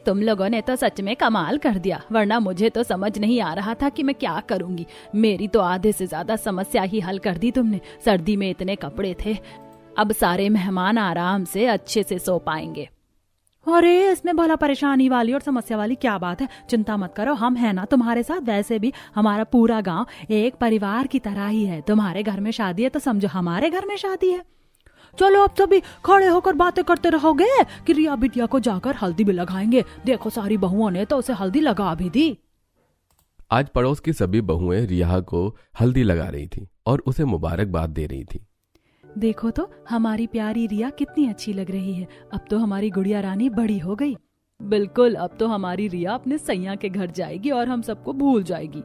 तुम लोगों ने तो सच में कमाल कर दिया, वरना मुझे तो समझ नहीं आ रहा था कि मैं क्या करूंगी। मेरी तो आधे से ज्यादा समस्या ही हल कर दी तुमने। सर्दी में इतने कपड़े थे, अब सारे मेहमान आराम से अच्छे से सो पाएंगे। अरे इसमें भला परेशानी वाली और समस्या वाली क्या बात है, चिंता मत करो, हम है ना तुम्हारे साथ। वैसे भी हमारा पूरा गांव एक परिवार की तरह ही है। तुम्हारे घर में शादी है तो समझो हमारे घर में शादी है। चलो अब सभी खड़े होकर बातें करते रहोगे कि रिया बिटिया को जाकर हल्दी भी लगाएंगे। देखो सारी बहुओं ने तो उसे हल्दी लगा भी दी। आज पड़ोस की सभी बहुएं रिया को हल्दी लगा रही थी और उसे मुबारकबाद दे रही थी। देखो तो हमारी प्यारी रिया कितनी अच्छी लग रही है। अब तो हमारी गुड़िया रानी बड़ी हो गई। बिल्कुल, अब तो हमारी रिया अपने सैया के घर जाएगी और हम सबको भूल जाएगी।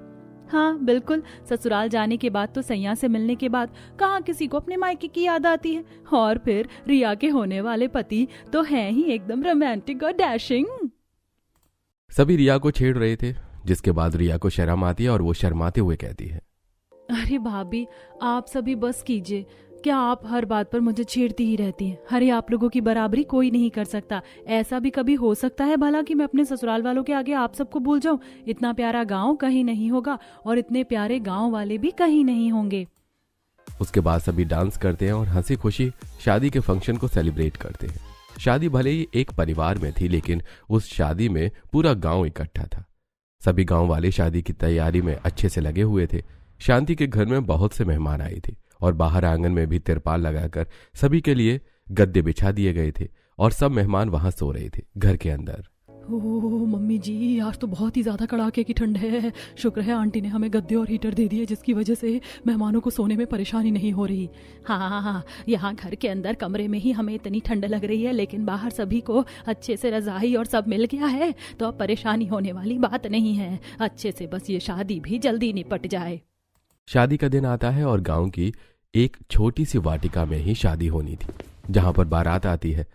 हाँ बिल्कुल, ससुराल जाने के बाद तो सैया से मिलने के बाद कहाँ किसी को अपने मायके की याद आती है। और फिर रिया के होने वाले पति तो हैं ही एकदम रोमांटिक और डैशिंग। सभी रिया को छेड़ रहे थे, जिसके बाद रिया को शर्म आती है और वो शर्माते हुए कहती है, अरे भाभी आप सभी बस कीजिए, क्या आप हर बात पर मुझे छेड़ती ही रहती हैं। अरे आप लोगों की बराबरी कोई नहीं कर सकता। ऐसा भी कभी हो सकता है भला कि मैं अपने ससुराल वालों के आगे आप सबको भूल जाऊं? इतना प्यारा गांव कहीं नहीं होगा और इतने प्यारे गांव वाले भी कहीं नहीं होंगे। उसके बाद सभी डांस करते हैं और हंसी खुशी शादी के फंक्शन को सेलिब्रेट करते हैं। शादी भले ही एक परिवार में थी, लेकिन उस शादी में पूरा गांव इकट्ठा था। सभी गांव वाले शादी की तैयारी में अच्छे से लगे हुए थे। शांति के घर में बहुत से मेहमान आए थे और बाहर आंगन में भी तिरपाल लगाकर सभी के लिए गद्दे बिछा दिए गए थे और सब मेहमान वहां सो रहे थे घर के अंदर। ओह मम्मी जी, आज तो बहुत ही ज्यादा कड़ाके की ठंड है। शुक्र है आंटी ने हमें गद्दे और हीटर दे दिए, जिसकी वजह से मेहमानों को सोने में परेशानी नहीं हो रही। हाँ, यहाँ घर के अंदर कमरे में ही हमें इतनी ठंड लग रही है, लेकिन बाहर सभी को अच्छे से रजाई और सब मिल गया है, तो अब परेशानी होने वाली बात नहीं है। अच्छे से बस ये शादी भी जल्दी निपट जाए। शादी का दिन आता है और गांव की एक छोटी सी वाटिका में ही शादी होनी थी, जहां पर बारात आती है।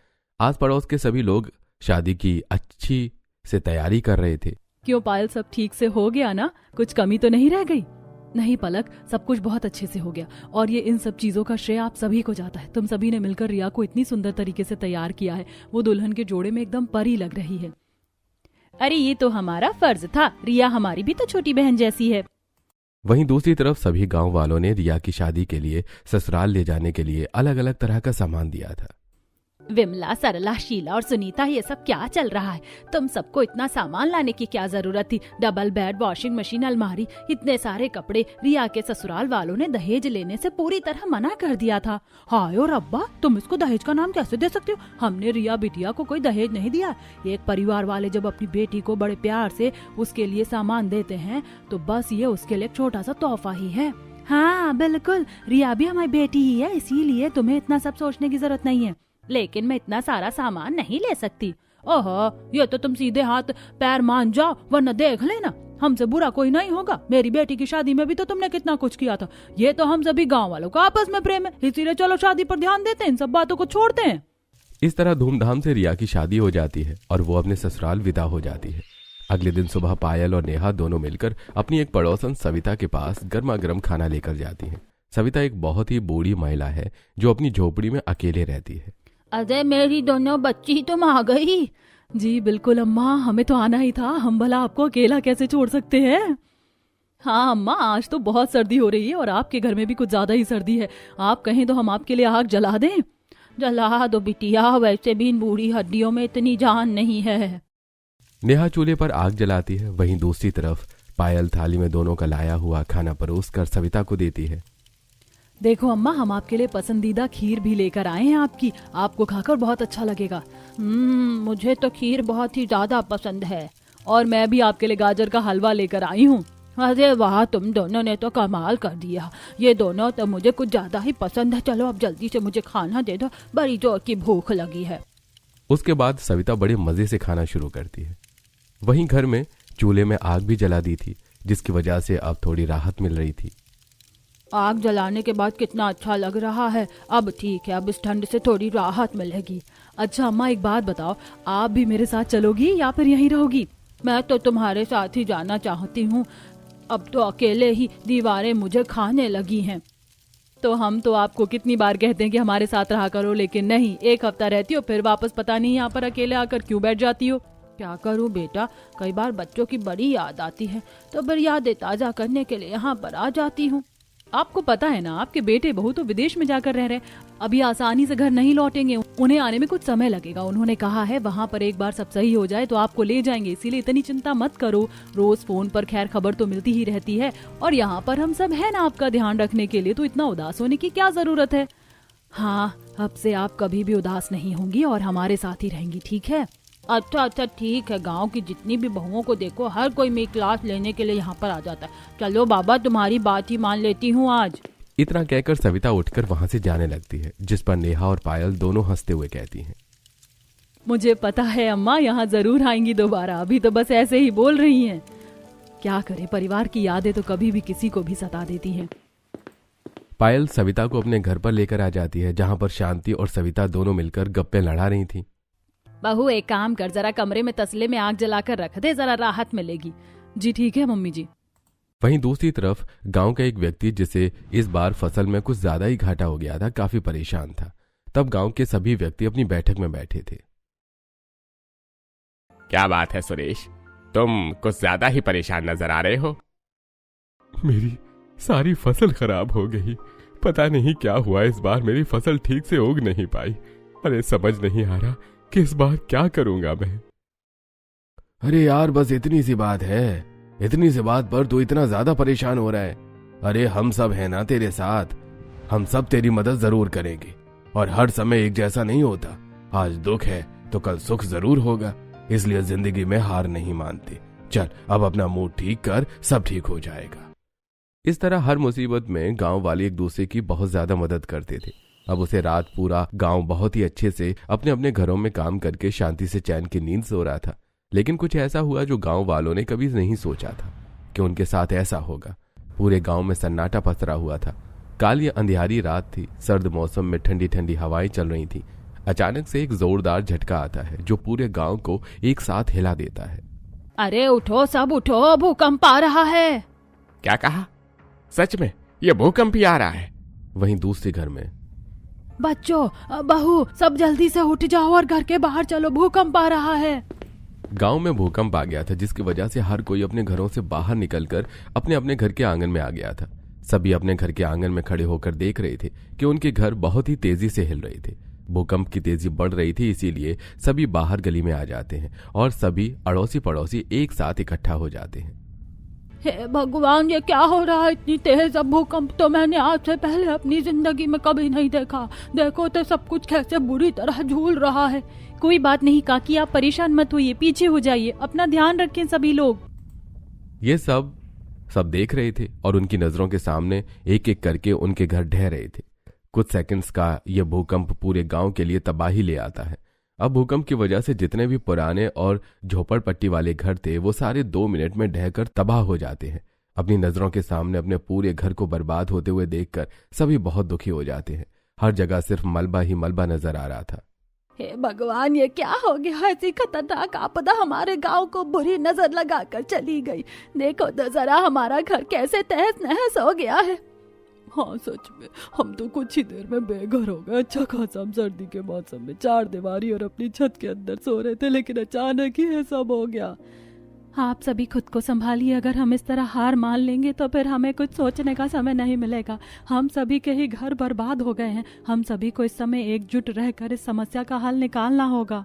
आस पड़ोस के सभी लोग शादी की अच्छी से तैयारी कर रहे थे। क्यों पायल, सब ठीक से हो गया ना? कुछ कमी तो नहीं रह गई? नहीं पलक, सब कुछ बहुत अच्छे से हो गया और ये इन सब चीजों का श्रेय आप सभी को जाता है। तुम सभी ने मिलकर रिया को इतनी सुंदर तरीके से तैयार किया है, वो दुल्हन के जोड़े में एकदम परी लग रही है। अरे ये तो हमारा फर्ज था, रिया हमारी भी तो छोटी बहन जैसी है। वहीं दूसरी तरफ सभी गांव वालों ने रिया की शादी के लिए ससुराल ले जाने के लिए अलग अलग तरह का सामान दिया था। विमला, सरला, शीला और सुनीता, ये सब क्या चल रहा है? तुम सबको इतना सामान लाने की क्या जरूरत थी? डबल बेड, वॉशिंग मशीन, अलमारी, इतने सारे कपड़े। रिया के ससुराल वालों ने दहेज लेने से पूरी तरह मना कर दिया था। हाय और अब्बा, तुम इसको दहेज का नाम कैसे दे सकते हो? हमने रिया बिटिया को कोई दहेज नहीं दिया। एक परिवार वाले जब अपनी बेटी को बड़े प्यार से उसके लिए सामान देते हैं तो बस ये उसके लिए छोटा सा तोहफा ही है। हाँ बिल्कुल, रिया भी हमारी बेटी ही है, इसीलिए तुम्हें इतना सब सोचने की जरूरत नहीं है। लेकिन मैं इतना सारा सामान नहीं ले सकती। ओहो, ये तो तुम सीधे हाथ पैर मान जाओ, वरना देख लेना हमसे बुरा कोई नहीं होगा। मेरी बेटी की शादी में भी तो तुमने कितना कुछ किया था। ये तो हम सभी गांव वालों का आपस में प्रेम है, इसीलिए चलो शादी पर ध्यान देते हैं, इन सब बातों को छोड़ते हैं। इस तरह धूमधाम से रिया की शादी हो जाती है और वो अपने ससुराल विदा हो जाती है। अगले दिन सुबह पायल और नेहा दोनों मिलकर अपनी एक पड़ोसन सविता के पास गर्मा गर्म खाना लेकर जाती हैं। सविता एक बहुत ही बूढ़ी महिला है जो अपनी झोपड़ी में अकेले रहती है। अरे मेरी दोनों बच्ची तुम आ गई? जी बिल्कुल अम्मा, हमें तो आना ही था, हम भला आपको अकेला कैसे छोड़ सकते हैं। हाँ अम्मा, आज तो बहुत सर्दी हो रही है और आपके घर में भी कुछ ज्यादा ही सर्दी है। आप कहें तो हम आपके लिए आग जला दें? जला दो बिटिया, वैसे भी इन बूढ़ी हड्डियों में इतनी जान नहीं है। नेहा चूल्हे पर आग जलाती है। वहीं दूसरी तरफ पायल थाली में दोनों का लाया हुआ खाना परोस कर सविता को देती है। देखो अम्मा, हम आपके लिए पसंदीदा खीर भी लेकर आए हैं आपकी, आपको खाकर बहुत अच्छा लगेगा। मुझे तो खीर बहुत ही ज्यादा पसंद है और मैं भी आपके लिए गाजर का हलवा लेकर आई हूँ। अरे वाह, तुम दोनों ने तो कमाल कर दिया। ये दोनों तो मुझे कुछ ज्यादा ही पसंद है। चलो अब जल्दी से मुझे खाना दे दो, बड़ी जोर की भूख लगी है। उसके बाद सविता बड़े मजे से खाना शुरू करती है। वहीं घर में चूल्हे में आग भी जला दी थी, जिसकी वजह से अब थोड़ी राहत मिल रही थी। आग जलाने के बाद कितना अच्छा लग रहा है। अब ठीक है, अब इस ठंड से थोड़ी राहत मिलेगी। अच्छा अम्मा, एक बात बताओ, आप भी मेरे साथ चलोगी या फिर यहीं रहोगी? मैं तो तुम्हारे साथ ही जाना चाहती हूँ। अब तो अकेले ही दीवारें मुझे खाने लगी हैं। तो हम तो आपको कितनी बार कहते हैं कि हमारे साथ रहा करो, लेकिन नहीं, एक हफ्ता रहती हो फिर वापस पता नहीं यहाँ पर अकेले आकर क्यों बैठ जाती हो। क्या करूं बेटा, कई बार बच्चों की बड़ी याद आती है तो फिर यादें ताजा करने के लिए यहाँ पर आ जाती हूँ। आपको पता है ना, आपके बेटे बहू तो विदेश में जाकर रह रहे, अभी आसानी से घर नहीं लौटेंगे, उन्हें आने में कुछ समय लगेगा। उन्होंने कहा है वहाँ पर एक बार सब सही हो जाए तो आपको ले जाएंगे, इसीलिए इतनी चिंता मत करो। रोज फोन पर खैर खबर तो मिलती ही रहती है और यहाँ पर हम सब है ना आपका ध्यान रखने के लिए, तो इतना उदास होने की क्या जरूरत है। हाँ, अब से आप कभी भी उदास नहीं होंगी और हमारे साथ ही रहेंगी, ठीक है? अच्छा ठीक है। गांव की जितनी भी बहुओं को देखो, हर कोई मेरी क्लास लेने के लिए यहाँ पर आ जाता है। चलो बाबा, तुम्हारी बात ही मान लेती हूँ आज। इतना कहकर सविता उठकर वहां से जाने लगती है, जिस पर नेहा और पायल दोनों हंसते हुए कहती हैं, मुझे पता है अम्मा यहाँ जरूर आएंगी दोबारा, अभी तो बस ऐसे ही बोल रही हैं। क्या करे, परिवार की यादें तो कभी भी किसी को भी सता देती हैं। पायल सविता को अपने घर पर लेकर आ जाती है, जहां पर शांति और सविता दोनों मिलकर गप्पे लड़ा रही थी। बहू एक काम कर, जरा कमरे में तसले में आग जलाकर रख दे, जरा राहत मिलेगी। जी ठीक है मम्मी जी। वहीं दूसरी तरफ गांव का एक व्यक्ति, जिसे इस बार फसल में कुछ ज्यादा ही घाटा हो गया था, काफी परेशान था। तब गांव के सभी व्यक्ति अपनी बैठक में बैठे थे। क्या बात है सुरेश, तुम कुछ ज्यादा ही परेशान नजर आ रहे हो। मेरी सारी फसल खराब हो गई, पता नहीं क्या हुआ, इस बार मेरी फसल ठीक से उग नहीं पाई। अरे समझ नहीं आ रहा कि इस बार क्या करूंगा मैं। अरे यार, बस इतनी सी बात है, इतनी सी बात पर तू इतना ज्यादा परेशान हो रहा है। अरे हम सब है ना तेरे साथ, हम सब तेरी मदद जरूर करेंगे और हर समय एक जैसा नहीं होता। आज दुख है तो कल सुख जरूर होगा, इसलिए जिंदगी में हार नहीं मानते। चल अब अपना मूड ठीक कर, सब ठीक हो जाएगा। इस तरह हर मुसीबत में गांव वाले एक दूसरे की बहुत ज्यादा मदद करते थे। अब उसे रात पूरा गांव बहुत ही अच्छे से अपने अपने घरों में काम करके शांति से चैन की नींद सो रहा था। लेकिन कुछ ऐसा हुआ जो गांव वालों ने कभी नहीं सोचा था कि उनके साथ ऐसा होगा। पूरे गांव में सन्नाटा पसरा हुआ था। काली अंधियारी रात थी, सर्द मौसम में ठंडी ठंडी हवाएं चल रही थी। अचानक से एक जोरदार झटका आता है जो पूरे गांव को एक साथ हिला देता है। अरे उठो सब उठो, भूकंप आ रहा है। क्या कहा? सच में ये भूकंप ही आ रहा है? वहीं दूसरे घर में, बच्चों बहू सब जल्दी से उठ जाओ और घर के बाहर चलो, भूकंप आ रहा है। गांव में भूकंप आ गया था, जिसकी वजह से हर कोई अपने घरों से बाहर निकलकर अपने अपने घर के आंगन में आ गया था। सभी अपने घर के आंगन में खड़े होकर देख रहे थे कि उनके घर बहुत ही तेजी से हिल रहे थे। भूकंप की तेजी बढ़ रही थी, इसीलिए सभी बाहर गली में आ जाते हैं और सभी अड़ोसी पड़ोसी एक साथ इकट्ठा हो जाते हैं। हे भगवान, ये क्या हो रहा है? इतनी तेज अब भूकंप तो मैंने आज से पहले अपनी जिंदगी में कभी नहीं देखा। देखो तो सब कुछ कैसे बुरी तरह झूल रहा है। कोई बात नहीं काकी, आप परेशान मत होइए, पीछे हो जाइए, अपना ध्यान रखें सभी लोग। ये सब देख रहे थे और उनकी नजरों के सामने एक एक करके उनके घर ढह रहे थे। कुछ सेकंड्स का यह भूकंप पूरे गांव के लिए तबाही ले आता है। अब भूकंप की वजह से जितने भी पुराने और झोपड़पट्टी वाले घर थे वो सारे 2 मिनट में ढहकर तबाह हो जाते हैं। अपनी नजरों के सामने अपने पूरे घर को बर्बाद होते हुए देखकर सभी बहुत दुखी हो जाते हैं। हर जगह सिर्फ मलबा ही मलबा नजर आ रहा था। हे भगवान, ये क्या हो गया? ऐसी खतरनाक आपदा हमारे गांव को बुरी नजर लगाकर चली गई। देखो तो जरा हमारा घर कैसे तहस नहस हो गया है। हाँ सच में, हम तो कुछ ही देर में बेघर हो गए। अच्छा खासा हम सर्दी के मौसम में चार दीवारी और अपनी छत के अंदर सो रहे थे, लेकिन अचानक ही ये सब हो गया। आप सभी खुद को संभालिए, अगर हम इस तरह हार मान लेंगे तो फिर हमें कुछ सोचने का समय नहीं मिलेगा। हम सभी के ही घर बर्बाद हो गए हैं। हम सभी को इस समय एकजुट रहकर इस समस्या का हल निकालना होगा।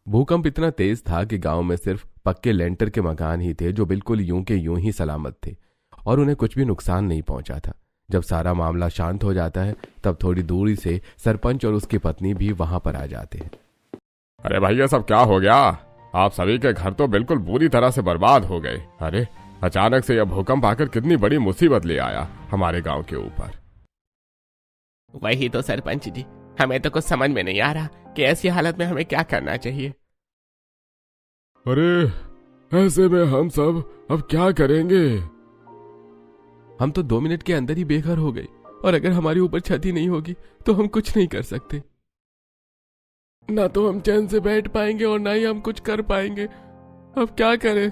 भूकंप इतना तेज था कि गांव में सिर्फ पक्के लेंटर के मकान ही थे जो बिल्कुल यूं के यूं ही सलामत थे और उन्हें कुछ भी नुकसान नहीं पहुंचा था। जब सारा मामला शांत हो जाता है तब थोड़ी दूरी से सरपंच और उसकी पत्नी भी वहां पर आ जाते हैं। अरे भैया, सब क्या हो गया? आप सभी के घर तो बिल्कुल बुरी तरह से बर्बाद हो गए। अरे अचानक से यह भूकंप आकर कितनी बड़ी मुसीबत ले आया हमारे गांव के ऊपर। वही तो सरपंच जी, हमें तो कुछ समझ में नहीं आ रहा कि ऐसी हालत में हमें क्या करना चाहिए। अरे ऐसे में हम सब अब क्या करेंगे? हम तो 2 मिनट के अंदर ही बेघर हो गए और अगर हमारे ऊपर छत ही नहीं होगी तो हम कुछ नहीं कर सकते। ना तो हम चैन से बैठ पाएंगे और ना ही हम कुछ कर पाएंगे। अब क्या करें?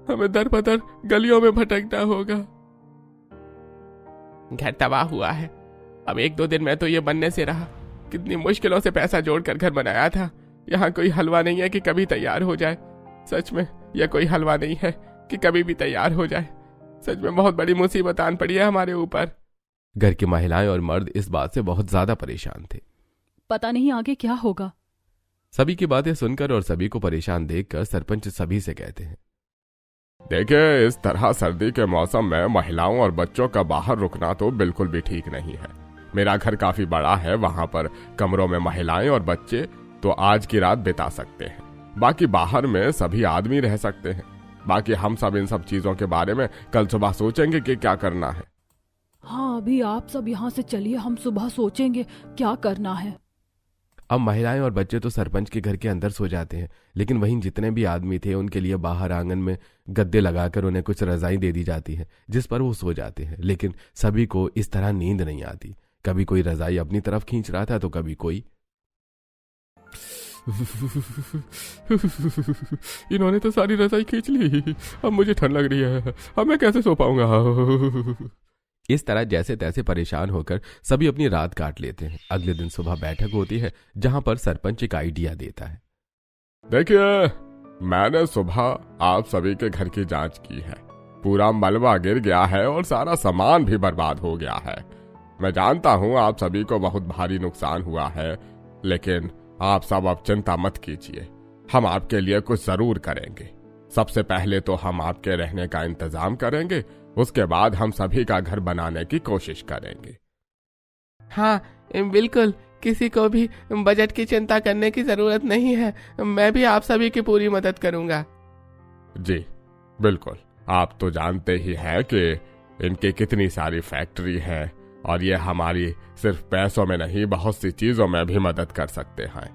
हमें दर बदर गलियों में भटकना होगा। घर तबाह हुआ है। अब 1-2 दिन में तो ये बनने से रहा। कितनी मुश्किलों से पैसा जोड़कर घर बनाया था। यहाँ कोई हलवा नहीं है कि कभी तैयार हो जाए। सच में यह कोई हलवा नहीं है कि कभी भी तैयार हो जाए। सच में बहुत बड़ी मुसीबत आन पड़ी है हमारे ऊपर। घर की महिलाएं और मर्द इस बात से बहुत ज्यादा परेशान थे। पता नहीं आगे क्या होगा। सभी की बातें सुनकर और सभी को परेशान देखकर सरपंच सभी से कहते हैं, देखिए, इस तरह सर्दी के मौसम में महिलाओं और बच्चों का बाहर रुकना तो बिल्कुल भी ठीक नहीं है। मेरा घर काफी बड़ा है, वहां पर कमरों में महिलाएं और बच्चे तो आज की रात बिता सकते हैं, बाकी बाहर में सभी आदमी रह सकते हैं। बाकी हम सब इन सब चीजों के बारे में कल सुबह सोचेंगे कि क्या करना है। हाँ, अभी आप सब यहाँ से चलिए, हम सुबह सोचेंगे क्या करना है। अब महिलाएं और बच्चे तो सरपंच के घर के अंदर सो जाते हैं, लेकिन वहीं जितने भी आदमी थे उनके लिए बाहर आंगन में गद्दे लगाकर उन्हें कुछ रजाई दे दी जाती है, जिस पर वो सो जाते हैं। लेकिन सभी को इस तरह नींद नहीं आती। कभी कोई रजाई अपनी तरफ खींच रहा था तो कभी कोई। इन्होंने तो सारी रजाई खींच ली, अब मुझे ठंड लग रही है, अब मैं कैसे सो पाऊंगा। इस तरह जैसे तैसे परेशान होकर सभी अपनी रात काट लेते हैं। अगले दिन सुबह बैठक होती है जहां पर सरपंच एक आइडिया देता है। देखिए, मैंने सुबह आप सभी के घर की जांच की है। पूरा मलबा गिर गया है और सारा सामान भी बर्बाद हो गया है। मैं जानता हूं आप सभी को बहुत भारी नुकसान हुआ है, लेकिन आप सब अब चिंता मत कीजिए, हम आपके लिए कुछ जरूर करेंगे। सबसे पहले तो हम आपके रहने का इंतजाम करेंगे, उसके बाद हम सभी का घर बनाने की कोशिश करेंगे। हाँ बिल्कुल, किसी को भी बजट की चिंता करने की जरूरत नहीं है। मैं भी आप सभी की पूरी मदद करूंगा। जी बिल्कुल, आप तो जानते ही हैं कि इनकी कितनी सारी फैक्ट्री है और ये हमारी सिर्फ पैसों में नहीं बहुत सी चीजों में भी मदद कर सकते हैं।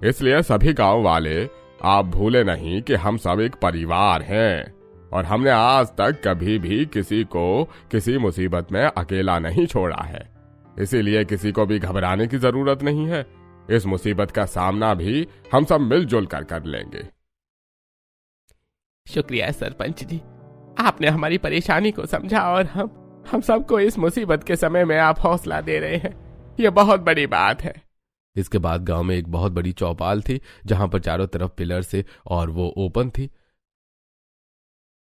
इसलिए सभी गांव वाले आप भूले नहीं कि हम सब एक परिवार हैं और हमने आज तक कभी भी किसी को किसी मुसीबत में अकेला नहीं छोड़ा है। इसीलिए किसी को भी घबराने की जरूरत नहीं है। इस मुसीबत का सामना भी हम सब मिलजुल कर कर लेंगे। शुक्रिया सरपंच जी, आपने हमारी परेशानी को समझा और हम सबको इस मुसीबत के समय में आप हौसला दे रहे हैं, ये बहुत बड़ी बात है। इसके बाद गांव में एक बहुत बड़ी चौपाल थी जहां पर चारों तरफ पिलर से और वो ओपन थी।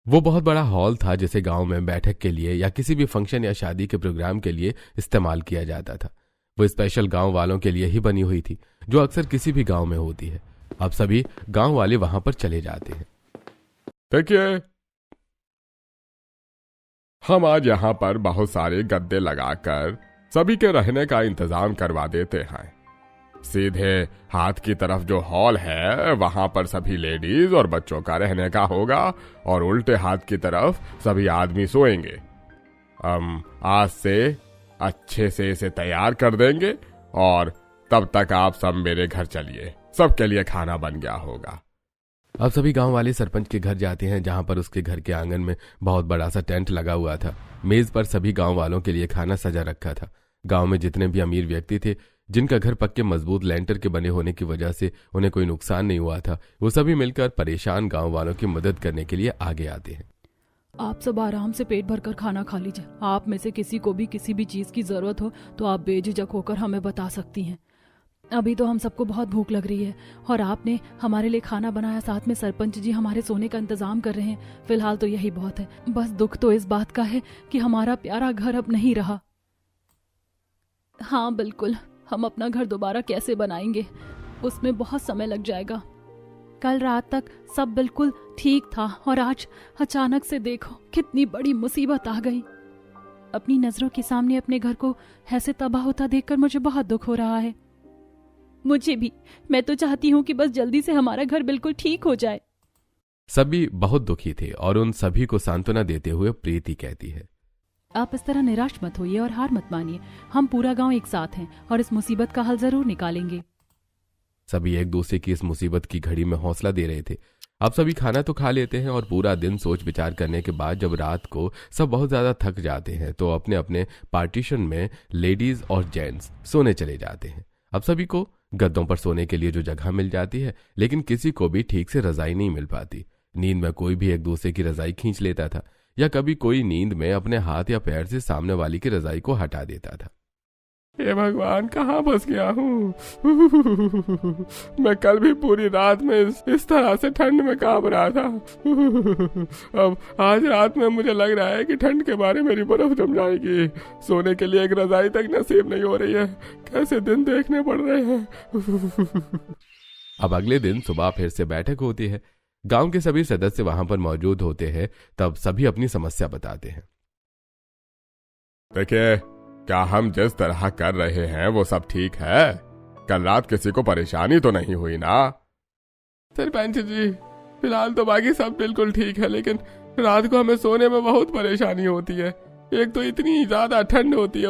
वो बहुत बड़ा हॉल था जिसे गांव में बैठक के लिए या किसी भी फंक्शन या शादी के प्रोग्राम के लिए इस्तेमाल किया जाता था। वो स्पेशल गांव वालों के लिए ही बनी हुई थी, जो अक्सर किसी भी गांव में होती है। अब सभी गांव वाले वहां पर चले जाते हैं। देखिए, हम आज यहाँ पर बहुत सारे गद्दे लगाकर सभी के रहने का इंतजाम करवा देते हैं। सीधे हाथ की तरफ जो हॉल है वहां पर सभी लेडीज और बच्चों का रहने का होगा और उल्टे हाथ की तरफ सभी आदमी सोएंगे। आज से अच्छे से इसे तैयार कर देंगे और तब तक आप सब मेरे घर चलिए, सबके लिए खाना बन गया होगा। अब सभी गांव वाले सरपंच के घर जाते हैं जहां पर उसके घर के आंगन में बहुत बड़ा सा टेंट लगा हुआ था। मेज पर सभी गांव वालों के लिए खाना सजा रखा था। गांव में जितने भी अमीर व्यक्ति थे जिनका घर पक्के मजबूत लेंटर के बने होने की वजह से उन्हें कोई नुकसान नहीं हुआ था, वो सभी मिलकर परेशान गांव वालों की मदद करने के लिए आगे आते हैं। आप सब आराम से पेट भरकर खाना खा लीजिए। आप में से किसी को भी किसी भी चीज की जरूरत हो तो आप बेझिझक होकर हमें बता सकती हैं। अभी तो हम सबको बहुत भूख लग रही है और आपने हमारे लिए खाना बनाया, साथ में सरपंच जी हमारे सोने का इंतजाम कर रहे हैं। फिलहाल तो यही बहुत है। बस दुख तो इस बात का है कि हमारा प्यारा घर अब नहीं रहा। हाँ बिल्कुल, हम अपना घर दोबारा कैसे बनाएंगे, उसमें बहुत समय लग जाएगा। कल रात तक सब बिल्कुल ठीक था और आज अचानक से देखो कितनी बड़ी मुसीबत आ गई। अपनी नजरों के सामने अपने घर को ऐसे तबाह होता देखकर मुझे बहुत दुख हो रहा है। मुझे भी, मैं तो चाहती हूँ कि बस जल्दी से हमारा घर बिल्कुल ठीक हो जाए। सभी बहुत दुखी थे और उन सभी को सांत्वना देते हुए प्रीति कहती है, आप इस तरह निराश मत होइए और हार मत मानिए। हम पूरा गांव एक साथ हैं और इस मुसीबत का हल जरूर निकालेंगे। सभी एक दूसरे की इस मुसीबत की घड़ी में हौसला दे रहे थे। अब सभी खाना तो खा लेते हैं और पूरा दिन सोच विचार करने के बाद जब रात को सब बहुत ज्यादा थक जाते हैं तो अपने अपने पार्टीशन में लेडीज और जेंट्स सोने चले जाते हैं। अब सभी को गद्दों पर सोने के लिए जो जगह मिल जाती है, लेकिन किसी को भी ठीक से रजाई नहीं मिल पाती। नींद में कोई भी एक दूसरे की रजाई खींच लेता था या कभी कोई नींद में अपने हाथ या पैर से सामने वाली की रजाई को हटा देता था। हे भगवान, कहाँ फंस गया हूँ। मैं कल भी पूरी रात में इस तरह से ठंड में कांप रहा था। अब आज रात में मुझे लग रहा है कि ठंड के बारे मेरी बर्फ जम जाएगी। सोने के लिए एक रजाई तक नसीब नहीं हो रही है। कैसे दिन देखने पड़ रहे हैं। अब अगले दिन सुबह फिर से बैठक होती है। गांव के सभी सदस्य वहां पर मौजूद होते हैं। तब सभी अपनी समस्या बताते हैं। देखिए, क्या हम जिस तरह कर रहे हैं वो सब ठीक है? कल रात किसी को परेशानी तो नहीं हुई ना? सरपंच जी, फिलहाल तो बाकी सब बिल्कुल ठीक है, लेकिन रात को हमें सोने में बहुत परेशानी होती है। एक तो इतनी ज्यादा ठंड होती है,